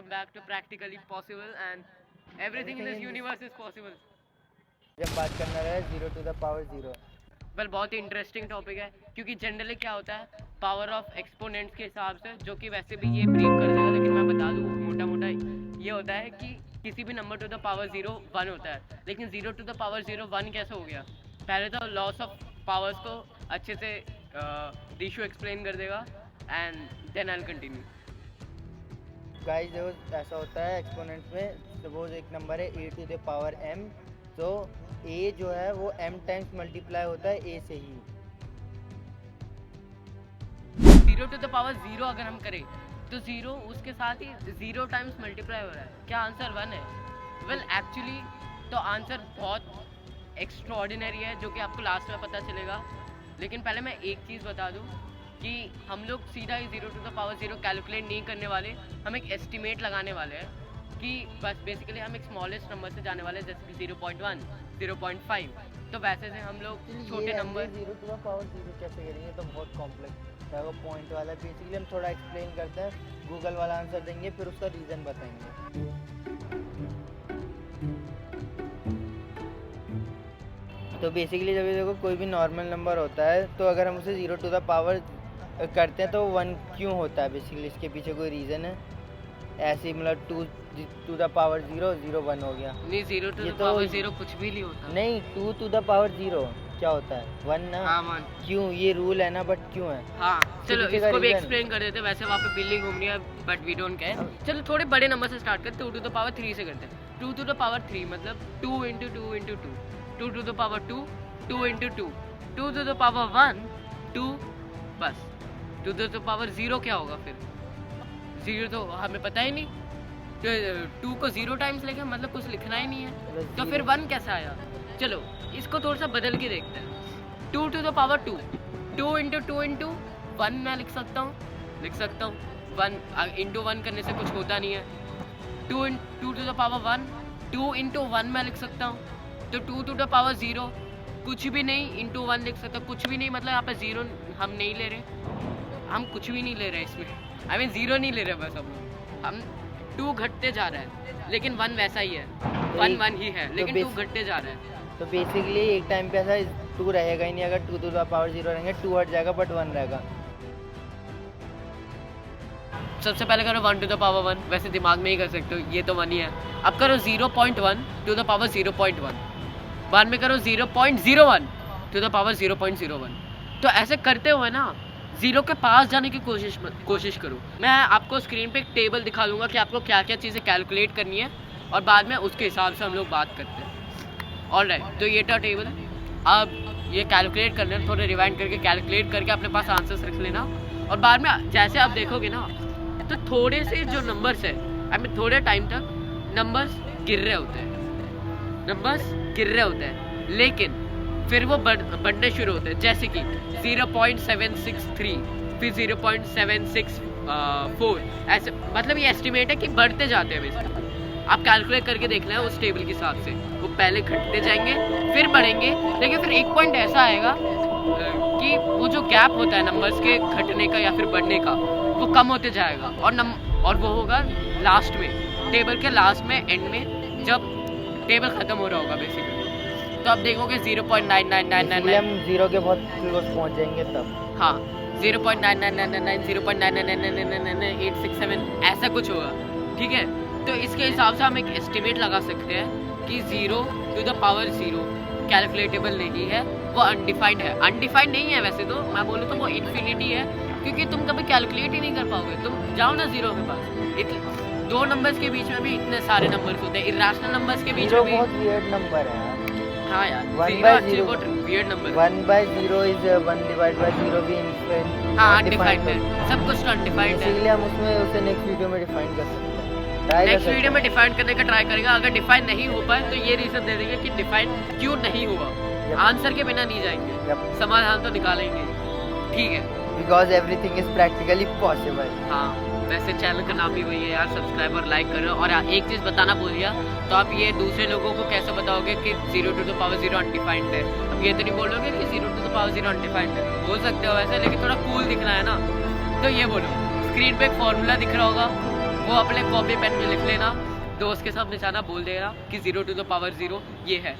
welcome back to Practically Possible and everything in this universe is possible. जब बात करना रहे 0 to the power 0. वेल बहुत ही interesting topic है क्योंकि जनरली क्या होता है पावर ऑफ एक्सपोनेंट्स के हिसाब से, जो कि वैसे भी ये ब्रीफ कर देगा, लेकिन मैं बता दूँ मोटा मोटा ये होता है कि किसी भी नंबर टू द पावर 0 1 होता है, लेकिन 0 टू द पावर 0 1 कैसे हो गया? पहले तो लॉस ऑफ पावर्स को अच्छे से दिशु एक्सप्लेन कर देगा and then I will continue. Guys देखो ऐसा होता है एक्सपोनेंट्स में, सपोज एक नंबर है a to the power m, तो a जो है वो m टाइम्स मल्टीप्लाई होता है a से ही. 0 टू द पावर 0 अगर हम करें तो 0 उसके साथ ही 0 टाइम्स मल्टीप्लाई हो रहा है. क्या आंसर 1 है? वेल एक्चुअली तो आंसर बहुत एक्स्ट्रॉर्डिनरी है जो कि आपको लास्ट में पता चलेगा, लेकिन पहले मैं एक चीज़ बता दूं कि हम लोग सीधा ही 0 टू द पावर 0 कैलकुलेट नहीं करने वाले, हम एक एस्टिमेट लगाने वाले हैं कि बस बेसिकली हम एक स्मॉलेस्ट नंबर से जाने वाले हैं, जैसे कि 0.1 0.5. तो वैसे से हम लोग छोटे नंबर 0 टू द पावर 0 कैसे करेंगे तो बहुत कॉम्प्लेक्स है वो पॉइंट वाला. बेसिकली हम थोड़ा एक्सप्लेन करते हैं, गूगल वाला आंसर देंगे फिर उसका रीज़न बताएंगे. तो बेसिकली जब देखो कोई भी नॉर्मल नंबर होता है तो अगर हम उसे 0 टू द पावर करते हैं तो 1 क्यों होता है? बेसिकली इसके पीछे कोई रीज़न है? ऐसे ही मतलब 2 टू द पावर 0 0 1 हो गया. नहीं, 0 टू द पावर 0 कुछ भी नहीं होता. नहीं, 2 टू द पावर 0 क्या होता है? 1 ना. हाँ मान. क्यों? ये रूल है ना, बट क्यों है? हाँ चलो इसको भी एक्सप्लेन कर देते हैं. वैसे वहाँ पे बिल्डिंग घूमनी है बट वी डोंट केयर. चलो थोड़े बड़े नंबर से स्टार्ट करते हैं. 2 टू द पावर 3 से करते हैं. 2 टू द पावर 3 मतलब 2 into 2 into 2. 2 to the power 2 2 into 2. 2 to the power 1 2 बस. 2 टू द पावर 0 क्या होगा फिर? 0 तो हमें पता ही नहीं. तो 2 को 0 टाइम्स लेके मतलब कुछ लिखना ही नहीं है, तो फिर 1 कैसा आया? चलो इसको थोड़ा सा बदल के देखते हैं. 2 to the power 2 2 into 2 into 1 मैं लिख सकता हूँ. 1 इंटू 1 करने से कुछ होता नहीं है. 2 टू द पावर 1 2 इंटू 1 मैं लिख सकता हूँ. तो 2 टू द पावर 0 कुछ भी नहीं इंटू 1 लिख सकता. कुछ भी नहीं मतलब यहाँ पे 0 हम नहीं ले रहे, हम कुछ भी नहीं ले रहे इसमें. आई मीन 0 नहीं ले रहे बस हम 2 घटते जा रहा है, लेकिन 1 वैसा ही है. 1 ही है लेकिन 2 घटते जा रहा है. तो बेसिकली एक टाइम पे ऐसा 2 रहेगा ही नहीं. अगर 2 टू द पावर 0 रहेंगे 2 हट जाएगा बट 1 रहेगा. सबसे पहले करो 1 टू द पावर 1, वैसे दिमाग में ही कर सकते हो, ये तो 1 ही है. अब करो 0.1 टू द पावर 0.1. बाद में करो 0.01 टू द पावर 0.01. तो ऐसे करते हुए ना 0 के पास जाने की कोशिश करो. मैं आपको स्क्रीन पे एक टेबल दिखा दूंगा कि आपको क्या क्या चीज़ें कैलकुलेट करनी है, और बाद में उसके हिसाब से हम लोग बात करते हैं. ऑलराइट, तो ये था टेबल. अब ये कैलकुलेट करना, थोड़े रिवाइंड करके कैलकुलेट करके अपने पास आंसर्स रख लेना. और बाद में जैसे आप देखोगे ना तो थोड़े से जो नंबर्स है, आई मीन थोड़े टाइम तक नंबर्स गिर रहे होते हैं, लेकिन फिर वो बढ़ने शुरू होते हैं. जैसे कि 0.763 फिर 0.764. ऐसे मतलब ये एस्टिमेट है कि बढ़ते जाते हैं. बेसिकली आप कैलकुलेट करके देख लें उस टेबल के हिसाब से. वो पहले घटते जाएंगे फिर बढ़ेंगे, लेकिन फिर एक पॉइंट ऐसा आएगा कि वो जो गैप होता है नंबर्स के घटने का या फिर बढ़ने का, वो कम होते जाएगा. और वो होगा लास्ट में, टेबल के लास्ट में, एंड में, जब टेबल ख़त्म हो रहा होगा बेसिकली. तो आप देखोगे 0.9999 हम 0 के बहुत क्लोज पहुंच जाएंगे तब. हाँ 0.9999 0.99999867 ऐसा कुछ होगा. ठीक है, तो इसके हिसाब से हम एक एस्टिमेट लगा सकते हैं कि 0 टू द पावर 0 कैलकुलेटेबल नहीं है, वो अनडिफाइंड है. अनडिफाइंड नहीं है वैसे तो, मैं बोलूँ तो वो इन्फिनिटी है, क्योंकि तुम कभी कैलकुलेट ही नहीं कर पाओगे. तुम जाओ ना 0 के पास, 2 नंबर्स के बीच में भी इतने सारे नंबर्स होते हैं. इरेशनल नंबर्स के बीच में भी बहुत वियर्ड नंबर है. हाँ यार, 1/0 weird number. 1/0 is 1 divide by 0 भी इनफिनिट. हाँ अनडिफाइंड है, सब कुछ तो अनडिफाइंड है. इसलिए हम उसमें उसे नेक्स्ट वीडियो में डिफाइन कर सकते हैं. नेक्स्ट वीडियो में डिफाइन करने का ट्राई करेगा. अगर डिफाइन नहीं हो पाए तो ये रीजन दे देंगे कि डिफाइन क्यों नहीं हुआ. आंसर के बिना नहीं जाएंगे, समाधान तो निकालेंगे. ठीक है, because everything is practically possible. हाँ वैसे चैनल का नाम भी वही है यार, सब्सक्राइब और लाइक करो. और एक चीज़ बताना भूल गया, तो आप ये दूसरे लोगों को कैसे बताओगे कि 0 टू द पावर 0 अनडिफाइंड है? अब ये तो नहीं बोलोगे कि 0 टू द पावर 0 अनडिफाइंड है. बोल सकते हो वैसे, लेकिन थोड़ा कूल दिखना है ना, तो ये बोलो. स्क्रीन पे एक फॉर्मूला दिख रहा होगा वो अपने कॉपी पेन में लिख लेना, दोस्त के साथ निशाना बोल देना कि 0 to the power 0 ये है।